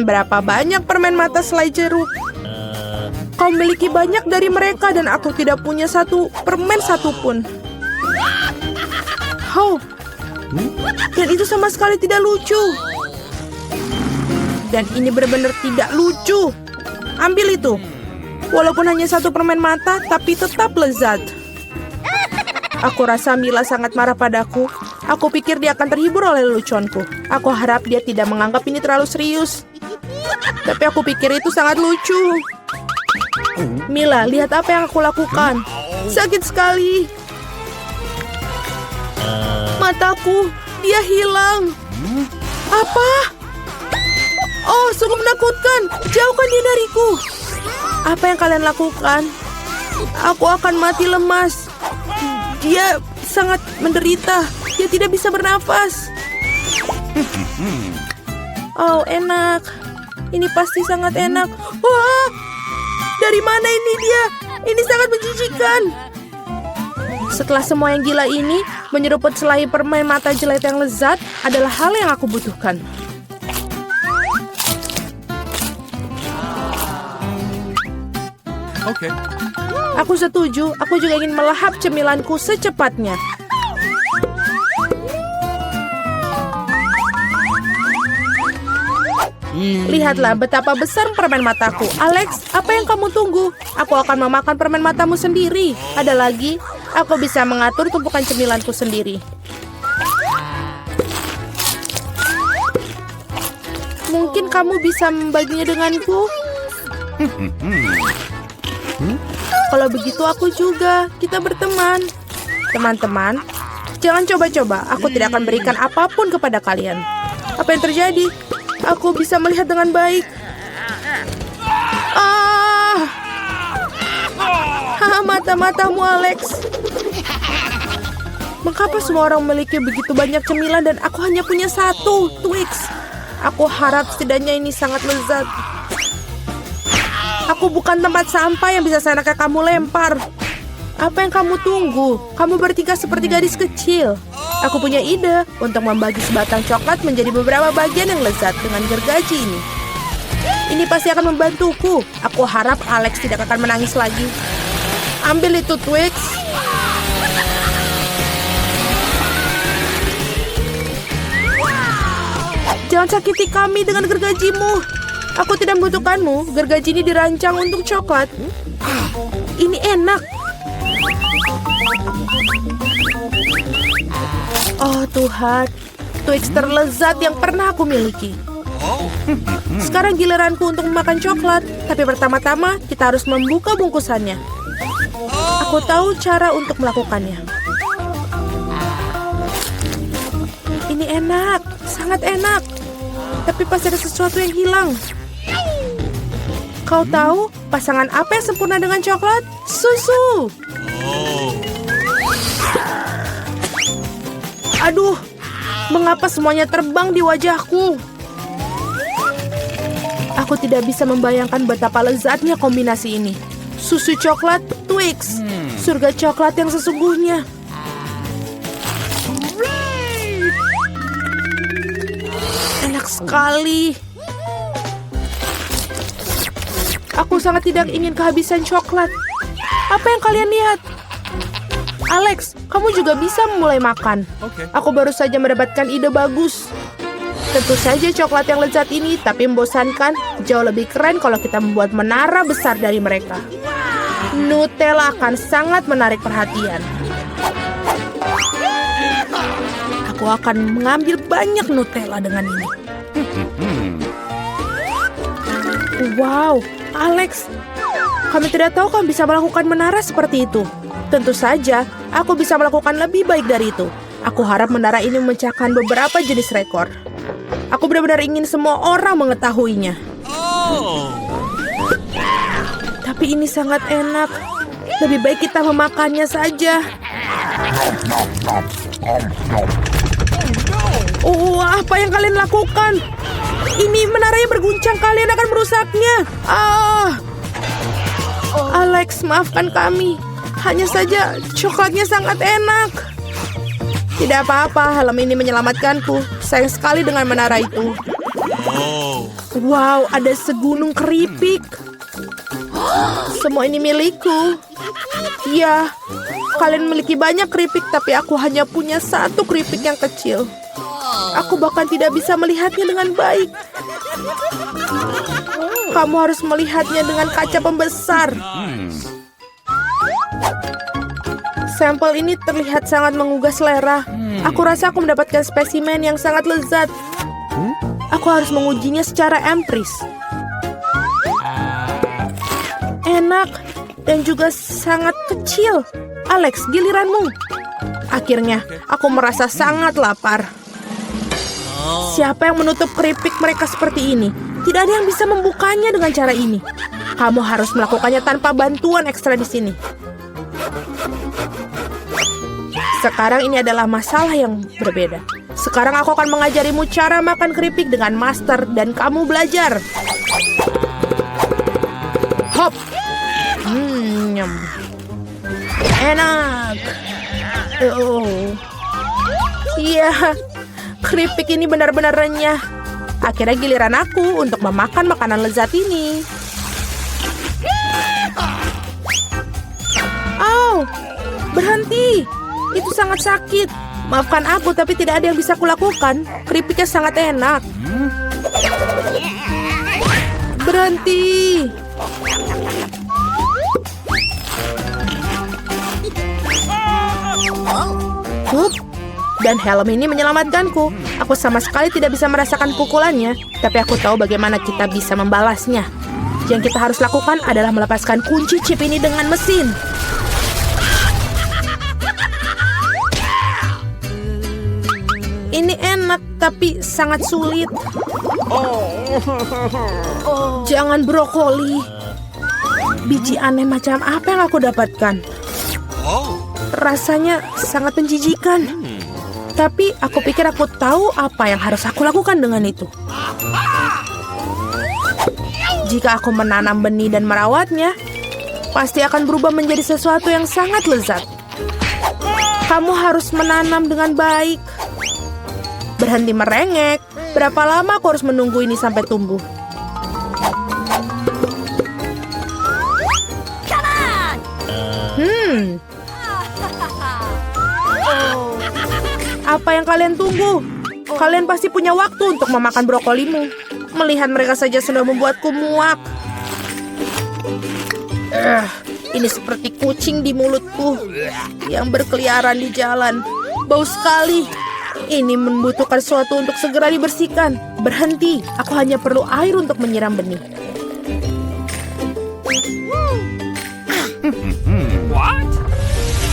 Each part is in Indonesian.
Berapa banyak permen mata selai jeruk? Kau memiliki banyak dari mereka dan aku tidak punya satu permen satupun. Oh, dan itu sama sekali tidak lucu. Dan ini benar-benar tidak lucu. Ambil itu. Walaupun hanya satu permen mata, tapi tetap lezat. Aku rasa Mila sangat marah padaku. Aku pikir dia akan terhibur oleh leluconku. Aku harap dia tidak menganggap ini terlalu serius. Tapi aku pikir itu sangat lucu. Mila, lihat apa yang aku lakukan. Sakit sekali. Mataku, dia hilang. Apa? Oh, sungguh menakutkan. Jauhkan dia dariku. Apa yang kalian lakukan? Aku akan mati lemas. Dia sangat menderita. Dia tidak bisa bernafas. Oh, enak. Ini pasti sangat enak. Wah! Dari mana ini dia? Ini sangat menjijikan. Setelah semua yang gila ini, menyeruput selai permen mata jelek yang lezat adalah hal yang aku butuhkan. Oke. Aku setuju. Aku juga ingin melahap cemilanku secepatnya. Lihatlah betapa besar permen mataku. Alex, apa yang kamu tunggu? Aku akan memakan permen matamu sendiri. Ada lagi, aku bisa mengatur tumpukan cemilanku sendiri. Mungkin kamu bisa membaginya denganku? Kalau begitu aku juga. Kita berteman. Teman-teman, jangan coba-coba. Aku tidak akan berikan apapun kepada kalian. Apa yang terjadi? Aku bisa melihat dengan baik. Mata-matamu, Alex. Mengapa semua orang memiliki begitu banyak cemilan dan aku hanya punya satu, Twix? Aku harap setidaknya ini sangat lezat. Aku bukan tempat sampah yang bisa seenaknya kamu lempar. Apa yang kamu tunggu? Kamu bertingkah seperti gadis kecil. Aku punya ide untuk membagi sebatang coklat menjadi beberapa bagian yang lezat dengan gergaji ini. Ini pasti akan membantuku. Aku harap Alex tidak akan menangis lagi. Ambil itu, Twix. Jangan sakiti kami dengan gergajimu. Aku tidak membutuhkanmu. Gergaji ini dirancang untuk coklat. Ini enak. Oh Tuhan, Twix terlezat yang pernah aku miliki. Sekarang giliranku untuk memakan coklat. Tapi pertama-tama kita harus membuka bungkusannya. Aku tahu cara untuk melakukannya. Ini enak, sangat enak. Tapi pasti ada sesuatu yang hilang. Kau tahu pasangan apa yang sempurna dengan coklat? Susu. Aduh, mengapa semuanya terbang di wajahku? Aku tidak bisa membayangkan betapa lezatnya kombinasi ini. Susu coklat, Twix. Surga coklat yang sesungguhnya. Enak sekali. Aku sangat tidak ingin kehabisan coklat. Apa yang kalian lihat? Alex, kamu juga bisa mulai makan. Aku baru saja mendapatkan ide bagus. Tentu saja coklat yang lezat ini, tapi membosankan. Jauh lebih keren kalau kita membuat menara besar dari mereka. Nutella akan sangat menarik perhatian. Aku akan mengambil banyak Nutella dengan ini. Wow, Alex, kami tidak tahu kamu bisa melakukan menara seperti itu. Tentu saja, aku bisa melakukan lebih baik dari itu. Aku harap menara ini memecahkan beberapa jenis rekor. Aku benar-benar ingin semua orang mengetahuinya. Tapi ini sangat enak. Lebih baik kita memakannya saja. Oh, apa yang kalian lakukan? Ini menaranya berguncang, kalian akan merusaknya. Alex, maafkan kami. Hanya saja coklatnya sangat enak. Tidak apa-apa, helm ini menyelamatkanku. Sayang sekali dengan menara itu. Wow, ada segunung keripik. Semua ini milikku. Ya, kalian memiliki banyak keripik, tapi aku hanya punya satu keripik yang kecil. Aku bahkan tidak bisa melihatnya dengan baik. Kamu harus melihatnya dengan kaca pembesar. Sampel ini terlihat sangat menggugah selera. Aku rasa aku mendapatkan spesimen yang sangat lezat. Aku harus mengujinya secara empiris. Enak dan juga sangat kecil. Alex, giliranmu. Akhirnya, aku merasa sangat lapar. Siapa yang menutup keripik mereka seperti ini? Tidak ada yang bisa membukanya dengan cara ini. Kamu harus melakukannya tanpa bantuan ekstra di sini. Sekarang ini adalah masalah yang berbeda. Sekarang aku akan mengajarimu cara makan keripik dengan master dan kamu belajar. Hop. Nyam. Enak. Oh. Iya. Keripik ini benar-benar renyah. Akhirnya giliran aku untuk memakan makanan lezat ini. Au, berhenti. Itu sangat sakit. Maafkan aku, tapi tidak ada yang bisa kulakukan. Keripiknya sangat enak. Berhenti. Hup. Dan helm ini menyelamatkanku. Aku sama sekali tidak bisa merasakan pukulannya, tapi aku tahu bagaimana kita bisa membalasnya. Yang kita harus lakukan adalah melepaskan kunci chip ini dengan mesin. Ini enak, tapi sangat sulit. Jangan brokoli. Biji aneh macam apa yang aku dapatkan? Rasanya sangat menjijikan. Tapi aku pikir aku tahu apa yang harus aku lakukan dengan itu. Jika aku menanam benih dan merawatnya, pasti akan berubah menjadi sesuatu yang sangat lezat. Kamu harus menanam dengan baik. Berhenti merengek. Berapa lama aku harus menunggu ini sampai tumbuh? Apa yang kalian tunggu? Kalian pasti punya waktu untuk memakan brokolimu. Melihat mereka saja sudah membuatku muak. Ini seperti kucing di mulutku yang berkeliaran di jalan. Bau sekali. Ini membutuhkan sesuatu untuk segera dibersihkan. Berhenti, aku hanya perlu air untuk menyiram benih.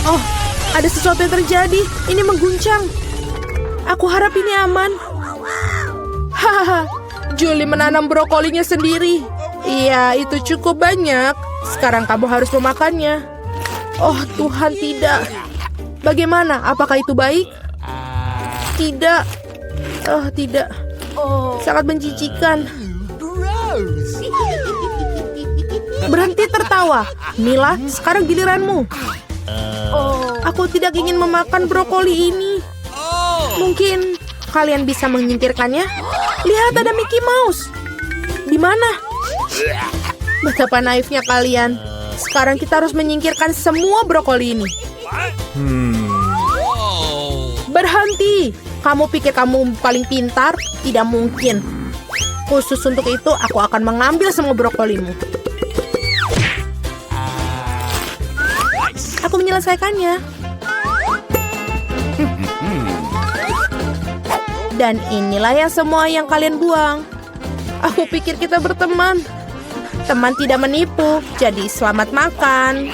Oh, ada sesuatu yang terjadi. Ini mengguncang. Aku harap ini aman. Hahaha, Julie menanam brokolinya sendiri. Iya, itu cukup banyak. Sekarang kamu harus memakannya. Oh Tuhan, tidak. Bagaimana? Apakah itu baik? Tidak. Oh, tidak. Sangat menjijikan. Berhenti tertawa. Mila, sekarang giliranmu. Aku tidak ingin memakan brokoli ini. Mungkin kalian bisa menyingkirkannya. Lihat, ada Mickey Mouse. Di mana? Betapa naifnya kalian. Sekarang kita harus menyingkirkan semua brokoli ini. Berhenti. Kamu pikir kamu paling pintar? Tidak mungkin. Khusus untuk itu, aku akan mengambil semua brokolimu. Aku menyelesaikannya. Dan inilah yang semua yang kalian buang. Aku pikir kita berteman. Teman tidak menipu, jadi selamat makan.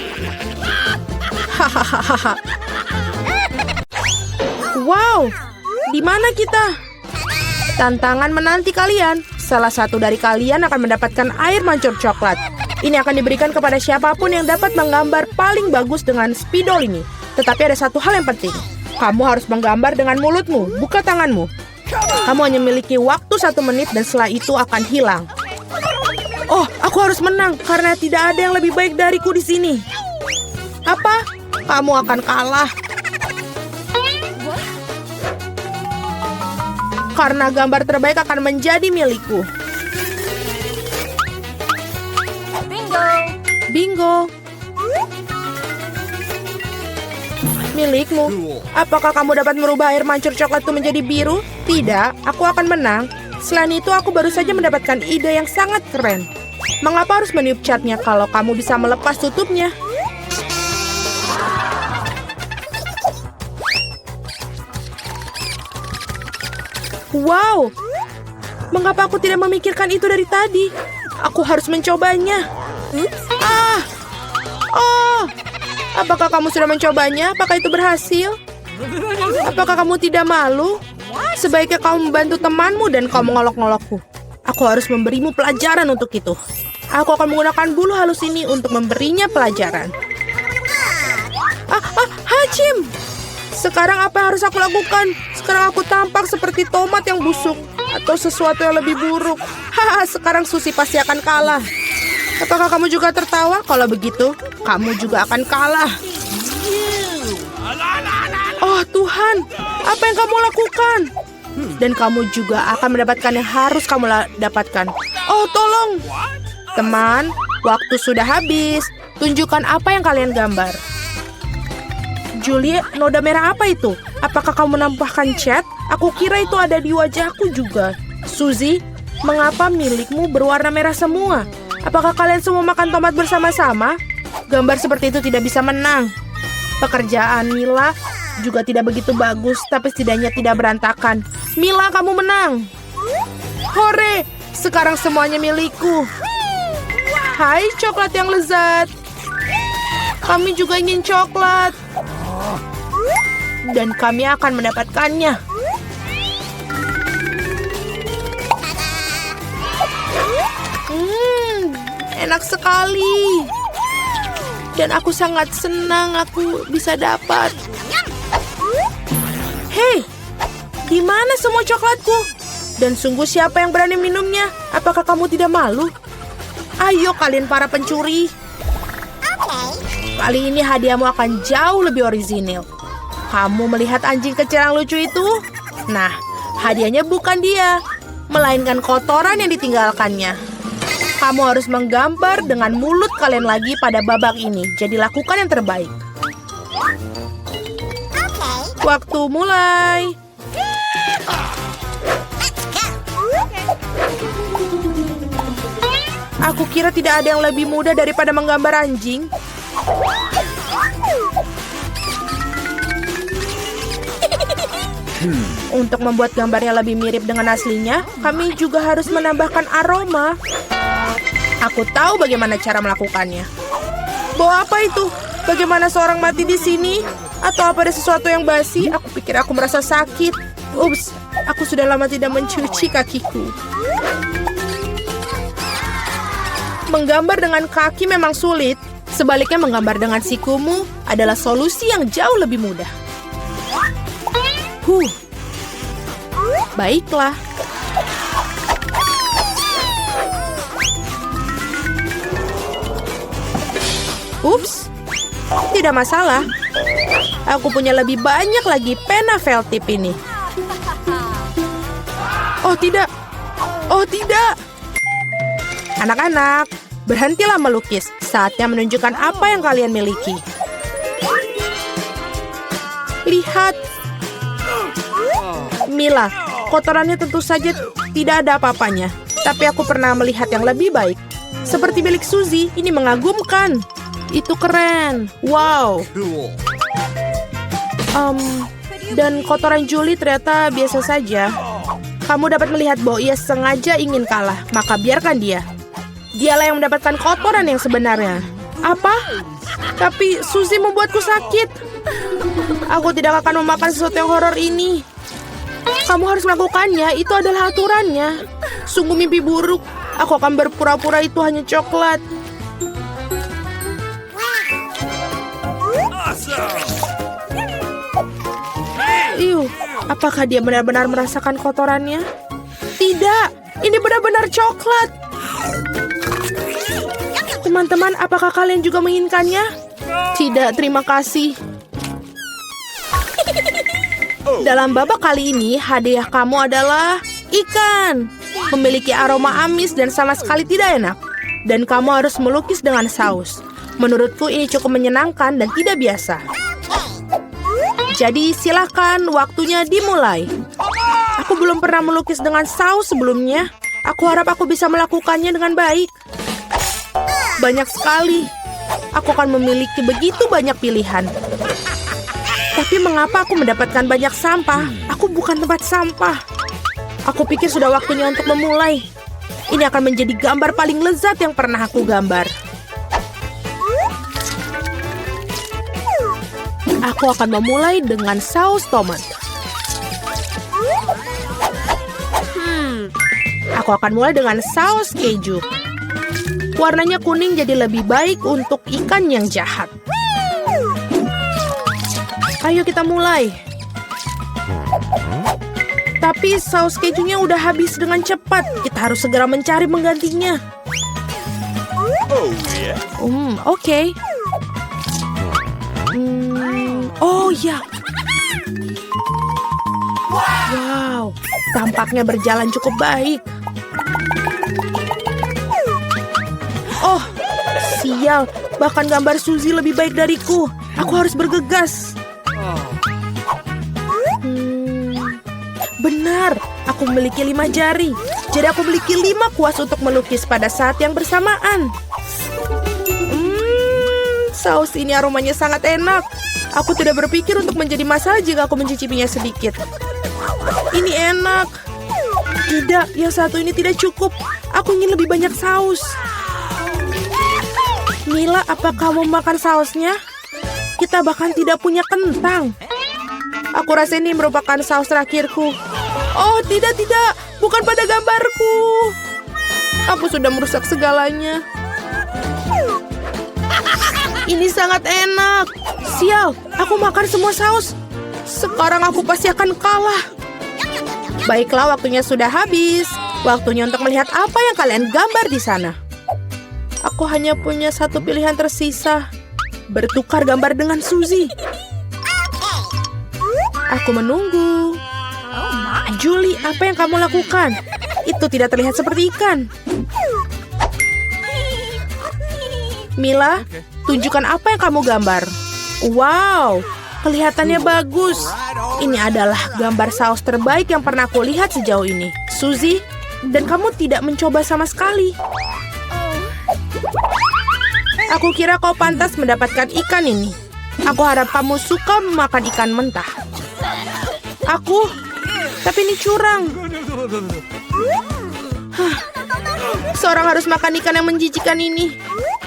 Hahaha. Wow, di mana kita? Tantangan menanti kalian. Salah satu dari kalian akan mendapatkan air mancur coklat. Ini akan diberikan kepada siapapun yang dapat menggambar paling bagus dengan spidol ini. Tetapi ada satu hal yang penting. Kamu harus menggambar dengan mulutmu, bukan tanganmu. Kamu hanya memiliki waktu 1 menit dan setelah itu akan hilang. Oh, aku harus menang karena tidak ada yang lebih baik dariku di sini. Apa? Kamu akan kalah. Karena gambar terbaik akan menjadi milikku. Bingo. Milikmu. Apakah kamu dapat merubah air mancur coklat itu menjadi biru? Tidak, aku akan menang. Selain itu, aku baru saja mendapatkan ide yang sangat keren. Mengapa harus meniup catnya kalau kamu bisa melepas tutupnya? Wow, mengapa aku tidak memikirkan itu dari tadi? Aku harus mencobanya. Oh, apakah kamu sudah mencobanya? Apakah itu berhasil? Apakah kamu tidak malu? Sebaiknya kamu membantu temanmu dan kau mengolok-ngolokku. Aku harus memberimu pelajaran untuk itu. Aku akan menggunakan bulu halus ini untuk memberinya pelajaran. Hachim! Sekarang apa yang harus aku lakukan? Sekarang aku tampak seperti tomat yang busuk. Atau sesuatu yang lebih buruk. Haha, sekarang Suzy pasti akan kalah. Apakah kamu juga tertawa? Kalau begitu, kamu juga akan kalah. Oh Tuhan, apa yang kamu lakukan? Dan kamu juga akan mendapatkan yang harus kamu dapatkan. Oh tolong. Teman, waktu sudah habis. Tunjukkan apa yang kalian gambar. Julie, noda merah apa itu? Apakah kamu menambahkan cat? Aku kira itu ada di wajahku juga. Suzy, mengapa milikmu berwarna merah semua? Apakah kalian semua makan tomat bersama-sama? Gambar seperti itu tidak bisa menang. Pekerjaan Mila juga tidak begitu bagus, tapi setidaknya tidak berantakan. Mila, kamu menang. Hore, sekarang semuanya milikku. Hai, coklat yang lezat. Kami juga ingin coklat. Dan kami akan mendapatkannya. Enak sekali. Dan aku sangat senang aku bisa dapat. Hei, di mana semua coklatku? Dan sungguh siapa yang berani minumnya? Apakah kamu tidak malu? Ayo kalian para pencuri. Kali ini hadiahmu akan jauh lebih orisinil. Kamu melihat anjing kecil yang lucu itu? Nah, hadiahnya bukan dia, melainkan kotoran yang ditinggalkannya. Kamu harus menggambar dengan mulut kalian lagi pada babak ini. Jadi lakukan yang terbaik. Waktu mulai. Aku kira tidak ada yang lebih mudah daripada menggambar anjing. Untuk membuat gambarnya lebih mirip dengan aslinya, kami juga harus menambahkan aroma. Aku tahu bagaimana cara melakukannya. Bau apa itu? Bagaimana seorang mati di sini? Atau apa ada sesuatu yang basi? Aku pikir aku merasa sakit. Ups, aku sudah lama tidak mencuci kakiku. Menggambar dengan kaki memang sulit. Sebaliknya menggambar dengan sikumu adalah solusi yang jauh lebih mudah. Baiklah. Ups, tidak masalah. Aku punya lebih banyak lagi pena felt tip ini. Oh tidak. Oh tidak. Anak-anak, berhentilah melukis. Saatnya menunjukkan apa yang kalian miliki. Lihat. Mila, kotorannya tentu saja tidak ada apa-apanya. Tapi aku pernah melihat yang lebih baik. Seperti milik Suzy, ini mengagumkan. Itu keren. Wow. Dan kotoran Julie ternyata biasa saja. Kamu dapat melihat bahwa ia sengaja ingin kalah. Maka biarkan dia. Dialah yang mendapatkan kotoran yang sebenarnya. Apa? Tapi Suzy membuatku sakit. Aku tidak akan memakan sesuatu yang horor ini. Kamu harus melakukannya. Itu adalah aturannya. Sungguh mimpi buruk. Aku akan berpura-pura itu hanya coklat. Apakah dia benar-benar merasakan kotorannya? Tidak, ini benar-benar coklat. Teman-teman, apakah kalian juga menginginkannya? Tidak, terima kasih. Dalam babak kali ini, hadiah kamu adalah ikan. Memiliki aroma amis dan sama sekali tidak enak. Dan kamu harus melukis dengan saus. Menurutku ini cukup menyenangkan dan tidak biasa. Jadi silakan, waktunya dimulai. Aku belum pernah melukis dengan saus sebelumnya. Aku harap aku bisa melakukannya dengan baik. Banyak sekali. Aku akan memiliki begitu banyak pilihan. Tapi mengapa aku mendapatkan banyak sampah? Aku bukan tempat sampah. Aku pikir sudah waktunya untuk memulai. Ini akan menjadi gambar paling lezat yang pernah aku gambar. Aku akan memulai dengan saus tomat. Aku akan mulai dengan saus keju. Warnanya kuning jadi lebih baik untuk ikan yang jahat. Ayo kita mulai. Tapi saus kejunya udah habis dengan cepat. Kita harus segera mencari penggantinya. Oke. Oh ya. Wow, tampaknya berjalan cukup baik. Oh, sial. Bahkan gambar Suzy lebih baik dariku. Aku harus bergegas. Benar, aku memiliki 5 jari. Jadi aku memiliki 5 kuas untuk melukis pada saat yang bersamaan. Saus ini aromanya sangat enak. Aku tidak berpikir untuk menjadi masalah jika aku mencicipinya sedikit. Ini enak. Tidak, yang satu ini tidak cukup. Aku ingin lebih banyak saus. Mila, apa kamu makan sausnya? Kita bahkan tidak punya kentang. Aku rasa ini merupakan saus terakhirku. Oh, tidak. Bukan pada gambarku. Aku sudah merusak segalanya. Ini sangat enak. Sial, aku makan semua saus. Sekarang aku pasti akan kalah. Baiklah, waktunya sudah habis. Waktunya untuk melihat apa yang kalian gambar di sana. Aku hanya punya satu pilihan tersisa. Bertukar gambar dengan Suzy. Aku menunggu. Julie, apa yang kamu lakukan? Itu tidak terlihat seperti ikan. Mila, tunjukkan apa yang kamu gambar. Wow, kelihatannya bagus. Ini adalah gambar saus terbaik yang pernah aku lihat sejauh ini. Suzy, dan kamu tidak mencoba sama sekali. Aku kira kau pantas mendapatkan ikan ini. Aku harap kamu suka memakan ikan mentah. Tapi ini curang. Seorang harus makan ikan yang menjijikan ini.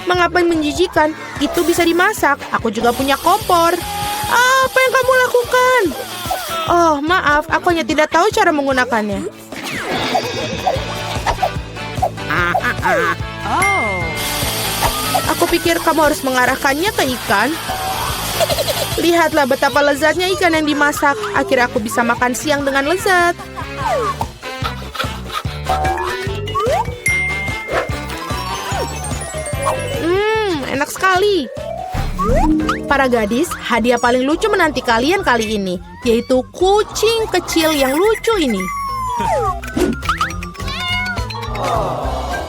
Mengapa menjijikan? Itu bisa dimasak. Aku juga punya kompor. Apa yang kamu lakukan? Oh, maaf. Aku hanya tidak tahu cara menggunakannya. Aku pikir kamu harus mengarahkannya ke ikan. Lihatlah betapa lezatnya ikan yang dimasak. Akhirnya aku bisa makan siang dengan lezat. Enak sekali. Para gadis, hadiah paling lucu menanti kalian kali ini, yaitu kucing kecil yang lucu ini.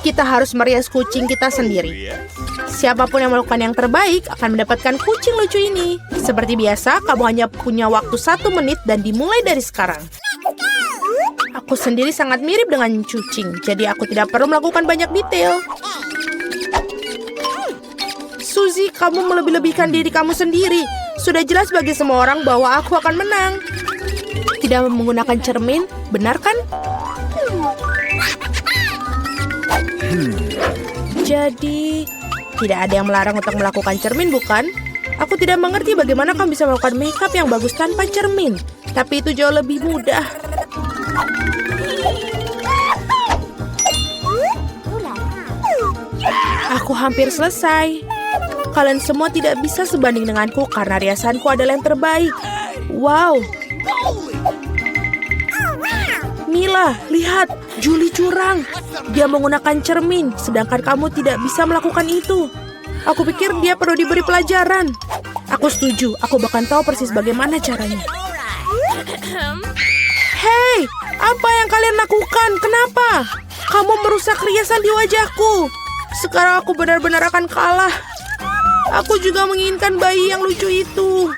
Kita harus merias kucing kita sendiri. Siapapun yang melakukan yang terbaik akan mendapatkan kucing lucu ini. Seperti biasa, kamu hanya punya waktu 1 menit dan dimulai dari sekarang. Aku sendiri sangat mirip dengan kucing, jadi aku tidak perlu melakukan banyak detail. Suzy, kamu melebih-lebihkan diri kamu sendiri. Sudah jelas bagi semua orang bahwa aku akan menang. Tidak menggunakan cermin, benar kan? Jadi, tidak ada yang melarang untuk melakukan cermin, bukan? Aku tidak mengerti bagaimana kamu bisa melakukan makeup yang bagus tanpa cermin. Tapi itu jauh lebih mudah. Aku hampir selesai. Kalian semua tidak bisa sebanding denganku karena riasanku adalah yang terbaik. Wow. Mila, lihat. Julie curang. Dia menggunakan cermin, sedangkan kamu tidak bisa melakukan itu. Aku pikir dia perlu diberi pelajaran. Aku setuju. Aku bahkan tahu persis bagaimana caranya. Hei, apa yang kalian lakukan? Kenapa? Kamu merusak riasan di wajahku. Sekarang aku benar-benar akan kalah. Aku juga menginginkan bayi yang lucu itu.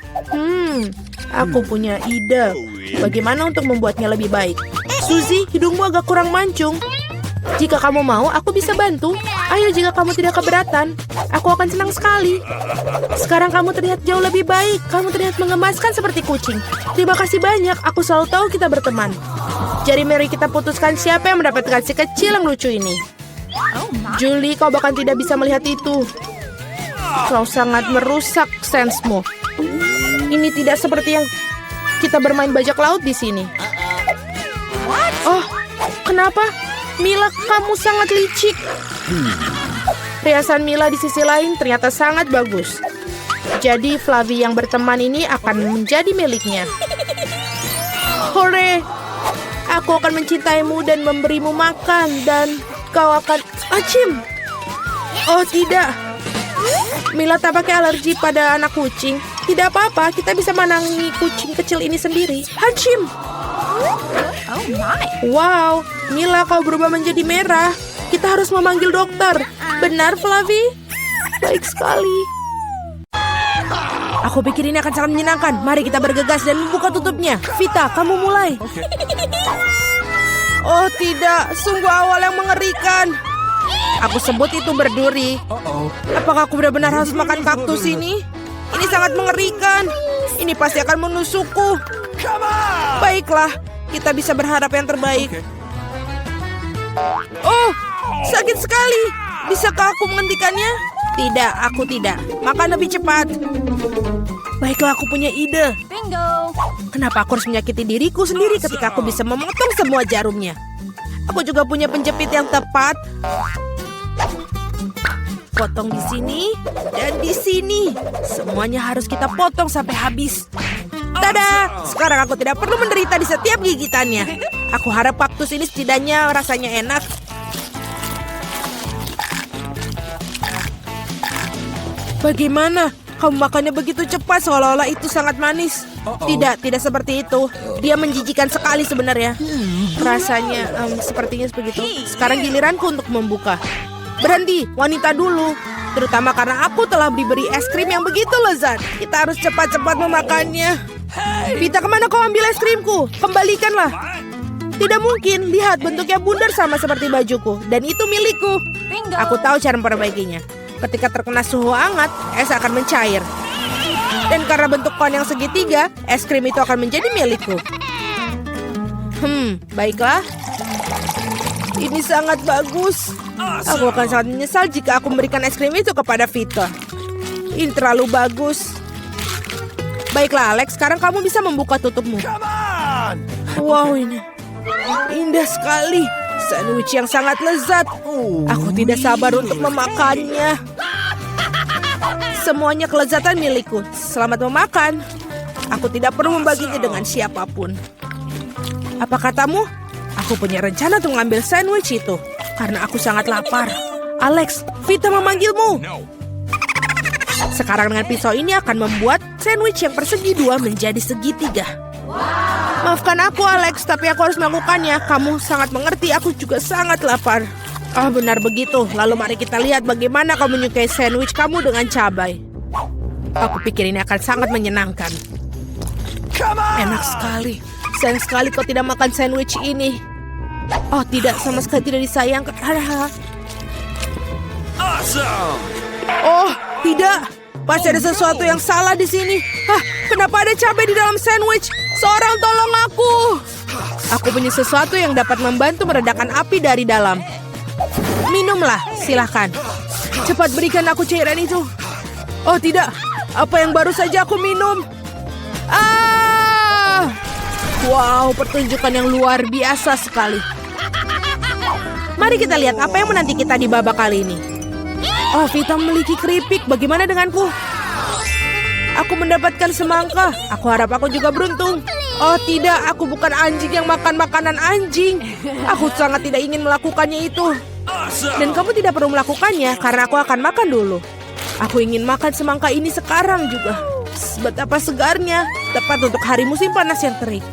Aku punya ide. Bagaimana untuk membuatnya lebih baik? Suzy, hidungmu agak kurang mancung. Jika kamu mau, aku bisa bantu. Ayo, jika kamu tidak keberatan, aku akan senang sekali. Sekarang kamu terlihat jauh lebih baik. Kamu terlihat mengemaskan seperti kucing. Terima kasih banyak. Aku selalu tahu kita berteman. Jadi mari kita putuskan siapa yang mendapatkan si kecil yang lucu ini. Julie, kau bahkan tidak bisa melihat itu. Kau sangat merusak sensemu. Ini tidak seperti yang kita bermain bajak laut di sini. Oh, kenapa? Mila, kamu sangat licik. Riasan Mila di sisi lain ternyata sangat bagus. Jadi Flavie yang berteman ini akan menjadi miliknya. Hore! Aku akan mencintaimu dan memberimu makan. Dan kau akan... Acim! Oh tidak. Mila tampaknya alergi pada anak kucing. Tidak apa-apa, kita bisa menangani kucing kecil ini sendiri. Hacim! Wow, Mila, kau berubah menjadi merah. Kita harus memanggil dokter. Benar, Flavie? Baik sekali. Aku pikir ini akan sangat menyenangkan. Mari kita bergegas dan membuka tutupnya. Vita, kamu mulai. Oh tidak, sungguh awal yang mengerikan. Aku sebut itu berduri. Apakah aku benar-benar harus makan kaktus ini? Ini sangat mengerikan. Ini pasti akan menusukku. Baiklah, kita bisa berharap yang terbaik. Oh, sakit sekali. Bisakah aku menghentikannya? Tidak, aku tidak. Makan lebih cepat. Baiklah, aku punya ide. Bingo. Kenapa aku harus menyakiti diriku sendiri ketika aku bisa memotong semua jarumnya? Aku juga punya penjepit yang tepat. Potong di sini dan di sini. Semuanya harus kita potong sampai habis. Tada! Sekarang aku tidak perlu menderita di setiap gigitannya. Aku harap kaktus ini setidaknya rasanya enak. Bagaimana? Kamu makannya begitu cepat seolah-olah itu sangat manis. Tidak seperti itu. Dia menjijikan sekali sebenarnya. Rasanya sepertinya begitu. Sekarang giliranku untuk membuka. Berhenti, wanita dulu. Terutama karena aku telah diberi es krim yang begitu lezat. Kita harus cepat-cepat memakannya. Vita, kemana kau ambil es krimku? Kembalikanlah. Tidak mungkin, lihat bentuknya bundar sama seperti bajuku. Dan itu milikku. Aku tahu cara memperbaikinya. Ketika terkena suhu hangat, es akan mencair. Dan karena bentuk pohon yang segitiga, es krim itu akan menjadi milikku. Baiklah. Ini sangat bagus. Aku akan sangat menyesal jika aku memberikan es krim itu kepada Vita. Ini terlalu bagus. Baiklah, Alex. Sekarang kamu bisa membuka tutupmu. Wow, ini indah sekali. Sandwich yang sangat lezat. Aku tidak sabar untuk memakannya. Semuanya kelezatan milikku. Selamat memakan. Aku tidak perlu membaginya dengan siapapun. Apa katamu? Aku punya rencana untuk mengambil sandwich itu. Karena aku sangat lapar. Alex, Vita memanggilmu. Sekarang dengan pisau ini akan membuat sandwich yang persegi dua menjadi segitiga. Maafkan aku, Alex, tapi aku harus melakukannya. Kamu sangat mengerti, aku juga sangat lapar. Ah, benar begitu. Lalu mari kita lihat bagaimana kau menyukai sandwich kamu dengan cabai. Aku pikir ini akan sangat menyenangkan. Enak sekali. Sayang sekali kau tidak makan sandwich ini. Oh tidak, sama sekali tidak disayangkan. Oh tidak, pasti ada sesuatu yang salah di sini. Kenapa ada cabai di dalam sandwich? Seorang tolong aku. Aku punya sesuatu yang dapat membantu meredakan api dari dalam. Minumlah, silahkan. Cepat berikan aku cairan itu. Oh tidak, apa yang baru saja aku minum? Wow, pertunjukan yang luar biasa sekali. Mari kita lihat apa yang menanti kita di babak kali ini. Oh, Vita memiliki keripik. Bagaimana denganku? Aku mendapatkan semangka. Aku harap aku juga beruntung. Oh tidak, aku bukan anjing yang makan makanan anjing. Aku sangat tidak ingin melakukannya itu. Dan kamu tidak perlu melakukannya karena aku akan makan dulu. Aku ingin makan semangka ini sekarang juga. Betapa segarnya, tepat untuk hari musim panas yang terik.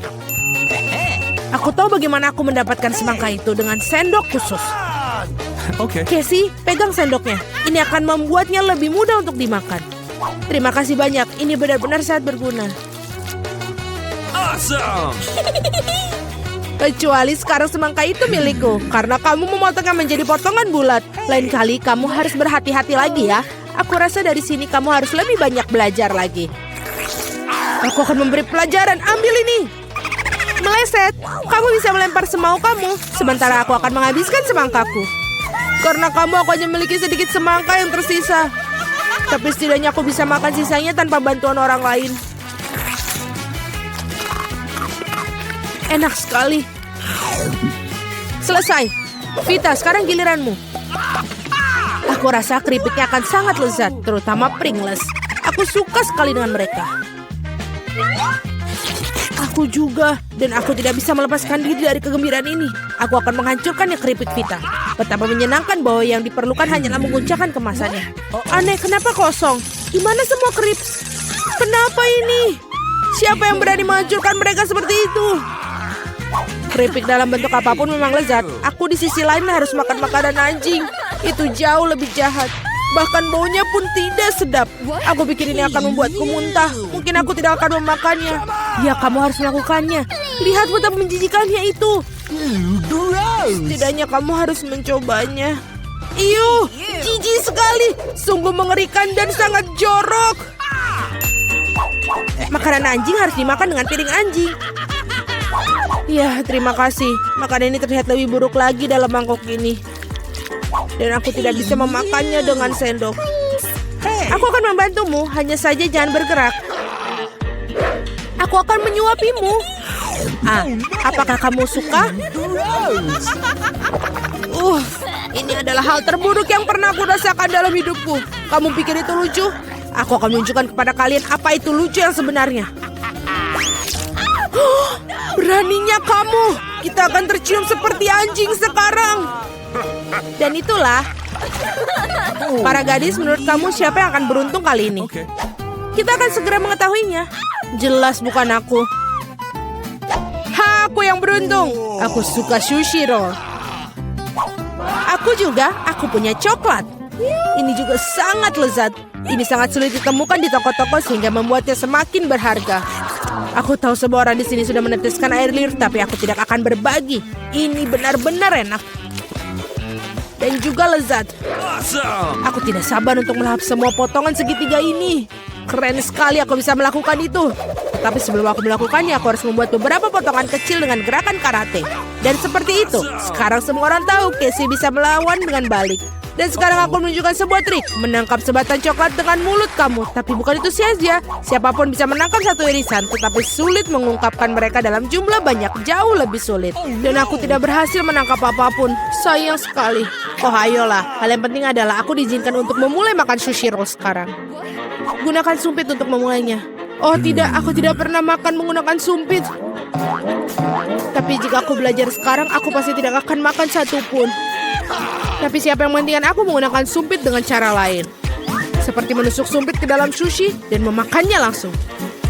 Aku tahu bagaimana aku mendapatkan semangka itu dengan sendok khusus. Casey, pegang sendoknya. Ini akan membuatnya lebih mudah untuk dimakan. Terima kasih banyak, ini benar-benar sangat berguna. Awesome! Kecuali sekarang semangka itu milikku, karena kamu memotongnya menjadi potongan bulat. Lain kali kamu harus berhati-hati lagi ya. Aku rasa dari sini kamu harus lebih banyak belajar lagi. Aku akan memberi pelajaran, ambil ini. Meleset, kamu bisa melempar semau kamu, sementara aku akan menghabiskan semangkaku. Karena kamu aku hanya memiliki sedikit semangka yang tersisa. Tapi setidaknya aku bisa makan sisanya tanpa bantuan orang lain. Enak sekali. Selesai. Vita, sekarang giliranmu. Aku rasa keripiknya akan sangat lezat, terutama Pringles. Aku suka sekali dengan mereka. Aku juga, dan aku tidak bisa melepaskan diri dari kegembiraan ini. Aku akan menghancurkannya keripik Vita. Betapa menyenangkan bahwa yang diperlukan hanyalah menguncangkan kemasannya. Aneh, kenapa kosong? Di mana semua krips? Kenapa ini? Siapa yang berani menghancurkan mereka seperti itu? Keripik dalam bentuk apapun memang lezat. Aku di sisi lain harus makan makanan anjing. Itu jauh lebih jahat. Bahkan baunya pun tidak sedap. Aku pikir ini akan membuatku muntah. Mungkin aku tidak akan memakannya. Ya, kamu harus melakukannya. Lihat betapa menjijikannya itu. Setidaknya kamu harus mencobanya. Iuh, jijik sekali. Sungguh mengerikan dan sangat jorok. Makanan anjing harus dimakan dengan piring anjing. Ya, terima kasih. Makanan ini terlihat lebih buruk lagi dalam mangkok ini. Dan aku tidak bisa memakannya dengan sendok. Aku akan membantumu, hanya saja jangan bergerak. Aku akan menyuapimu. Apakah kamu suka? Ini adalah hal terburuk yang pernah aku rasakan dalam hidupku. Kamu pikir itu lucu? Aku akan menunjukkan kepada kalian apa itu lucu yang sebenarnya. Beraninya kamu. Kita akan tercium seperti anjing sekarang. Dan itulah. Para gadis, menurut kamu siapa yang akan beruntung kali ini? Kita akan segera mengetahuinya. Jelas bukan aku. Aku yang beruntung. Aku suka sushi roll. Aku juga, aku punya coklat. Ini juga sangat lezat. Ini sangat sulit ditemukan di toko-toko sehingga membuatnya semakin berharga. Aku tahu semua orang di sini sudah meneteskan air liur, tapi aku tidak akan berbagi. Ini benar-benar enak. Dan juga lezat. Aku tidak sabar untuk melahap semua potongan segitiga ini. Keren sekali aku bisa melakukan itu. Tapi sebelum aku melakukannya, aku harus membuat beberapa potongan kecil dengan gerakan karate. Dan seperti itu, sekarang semua orang tahu Casey bisa melawan dengan balik. Dan sekarang aku menunjukkan sebuah trik. Menangkap sebatang coklat dengan mulut kamu. Tapi bukan itu saja. Siapapun bisa menangkap satu irisan. Tetapi sulit mengungkapkan mereka dalam jumlah banyak. Jauh lebih sulit. Dan aku tidak berhasil menangkap apapun. Sayang sekali. Oh ayolah. Hal yang penting adalah aku diizinkan untuk memulai makan sushi roll sekarang. Gunakan sumpit untuk memulainya. Oh tidak, aku tidak pernah makan menggunakan sumpit. Tapi jika aku belajar sekarang, aku pasti tidak akan makan satupun. Tapi siapa yang menghentikan aku menggunakan sumpit dengan cara lain. Seperti menusuk sumpit ke dalam sushi dan memakannya langsung.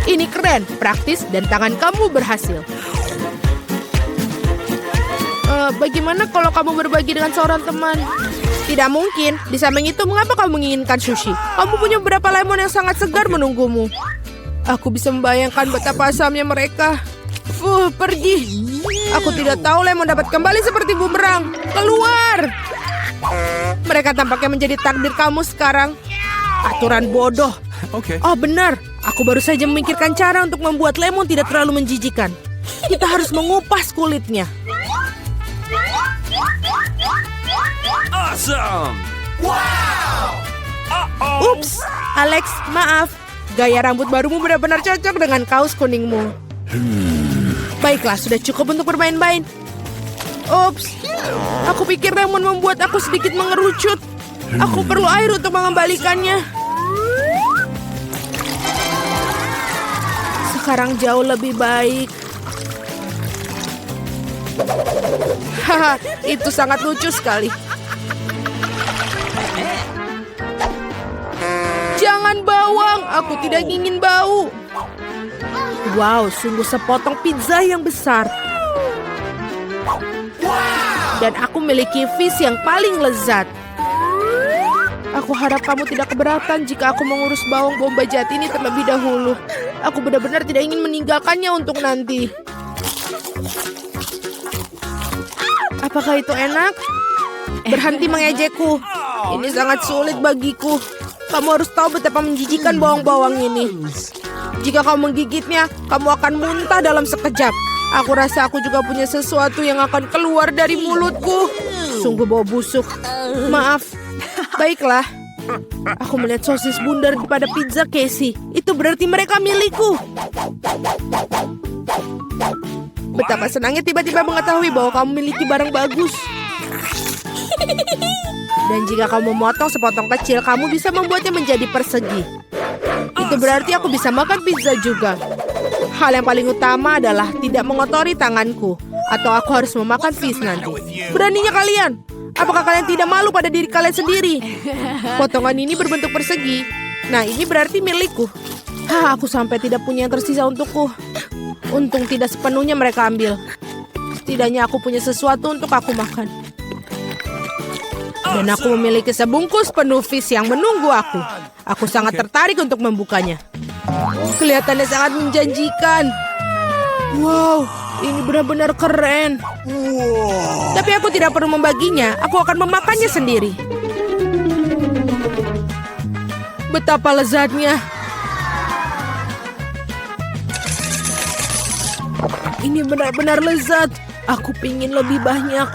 Ini keren, praktis, dan tangan kamu berhasil. Bagaimana kalau kamu berbagi dengan seorang teman? Tidak mungkin. Di samping itu, mengapa kamu menginginkan sushi? Kamu punya beberapa lemon yang sangat segar menunggumu. Aku bisa membayangkan betapa asamnya mereka. Pergi. Aku tidak tahu lemon dapat kembali seperti bumerang. Keluar. Mereka tampaknya menjadi takdir kamu sekarang. Aturan bodoh. Oh benar. Aku baru saja memikirkan cara untuk membuat lemon tidak terlalu menjijikan. Kita harus mengupas kulitnya. Awesome! Wow! Ups, Alex, maaf. Gaya rambut barumu benar-benar cocok dengan kaos kuningmu. Baiklah, sudah cukup untuk bermain-main. Ups, aku pikir lemon membuat aku sedikit mengerucut. Aku perlu air untuk mengembalikannya. Sekarang jauh lebih baik. Haha, itu sangat lucu sekali. Jangan bawang, Aku tidak ingin bau. Wow, sungguh sepotong pizza yang besar. Dan aku memiliki fish yang paling lezat. Aku harap kamu tidak keberatan jika aku mengurus bawang bombay jahat ini terlebih dahulu. Aku benar-benar tidak ingin meninggalkannya untuk nanti. Apakah itu enak? Berhenti mengejekku. Ini sangat sulit bagiku. Kamu harus tahu betapa menjijikan bawang-bawang ini. Jika kamu menggigitnya, kamu akan muntah dalam sekejap. Aku rasa aku juga punya sesuatu yang akan keluar dari mulutku. Sungguh bau busuk. Maaf. Baiklah. Aku melihat sosis bundar pada pizza Casey. Itu berarti mereka milikku. Betapa senangnya tiba-tiba mengetahui bahwa kamu memiliki barang bagus. Dan jika kamu memotong sepotong kecil, kamu bisa membuatnya menjadi persegi. Itu berarti aku bisa makan pizza juga. Hal yang paling utama adalah tidak mengotori tanganku. Atau aku harus memakan fish nanti. Beraninya kalian. Apakah kalian tidak malu pada diri kalian sendiri? Potongan ini berbentuk persegi. Nah, ini berarti milikku. Aku sampai tidak punya yang tersisa untukku. Untung tidak sepenuhnya mereka ambil. Setidaknya aku punya sesuatu untuk aku makan. Dan aku memiliki sebungkus penuh fish yang menunggu aku. Aku sangat tertarik untuk membukanya. Kelihatannya sangat menjanjikan. Wow, ini benar-benar keren. Tapi aku tidak perlu membaginya. Aku akan memakannya sendiri. Betapa lezatnya. Ini benar-benar lezat. Aku pingin lebih banyak.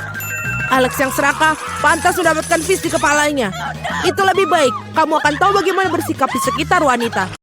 Alex yang serakah pantas mendapatkan fish di kepalanya. Itu lebih baik. Kamu akan tahu bagaimana bersikap di sekitar wanita.